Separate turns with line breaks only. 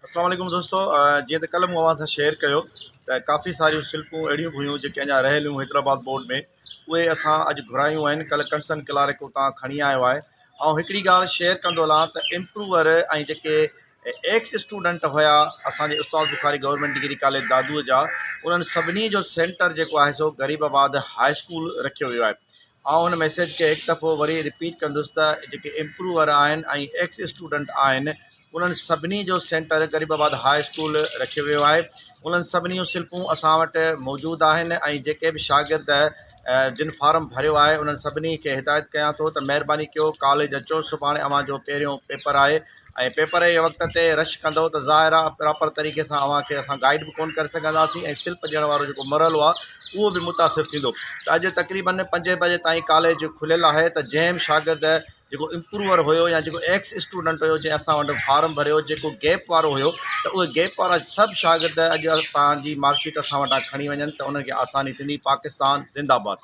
अस्सलाम वालेकुम दोस्तों। जीअं त कल्ह मूं अव्हां सां शेयर कयो त काफ़ी सारियूं सिल्पूं अहिड़ियूं हुयूं जेके अञा रहियल हुयूं हैदराबाद बोर्ड में, उहे असां अॼु घुरायूं आहिनि। कल्ह कंसन क्लार्क उतां खणी आयो आहे। ऐं हिकिड़ी ॻाल्हि शेयर कंदो हलां त इम्प्रूवर ऐं जेके एक्स स्टूडेंट हुया असांजे उस्ताद बुखारी गवर्नमेंट डिग्री कॉलेज दादूअ जा, उन्हनि सभिनी जो सेंटर जेको आहे सो ग़रीबाबाद हाई स्कूल रखियो वियो आहे। ऐं हुन मैसेज खे हिकु दफ़ो वरी रिपीट कंदुसि त जेके इम्प्रूवर आहिनि ऐं एक्स स्टूडेंट आहिनि, उन्हनि सभिनी जो सेंटर ग़रीबाबाद हाई स्कूल रखियो वियो आहे। उन्हनि सभिनी जूं सिल्पूं असां वटि मौजूदु आहिनि ऐं जेके बि शागिर्द जिन फार्म भरियो आहे उन्हनि सभिनी खे हिदायत कयां थो त महिरबानी कयो कॉलेज अचो। सुभाणे अव्हां जो पहिरियों पेपर आहे ऐं पेपर जे वक़्त ते रश कंदव त ज़ाहिर आहे प्रॉपर तरीक़े सां अव्हांखे असां गाइड बि कोन करे सघंदासीं ऐं सिल्प ॾियण वारो जेको मरहलो आहे उहो बि मुतासिर थींदो। त अॼु तक़रीबन 5 बजे ताईं कॉलेज खुलियल आहे। त जंहिं बि शागिर्द जेको इम्प्रूवर हुयो या जेको एक्स स्टूडेंट हुयो जंहिं असां वटि फार्म भरियो जेको गैप वारो हुयो, त उहे गैप वारा सभु शागिर्द अॼु तव्हांजी मार्कशीट असां वटां खणी वञनि त उन्हनि खे आसानी थींदी। पाकिस्तान ज़िंदाबाद।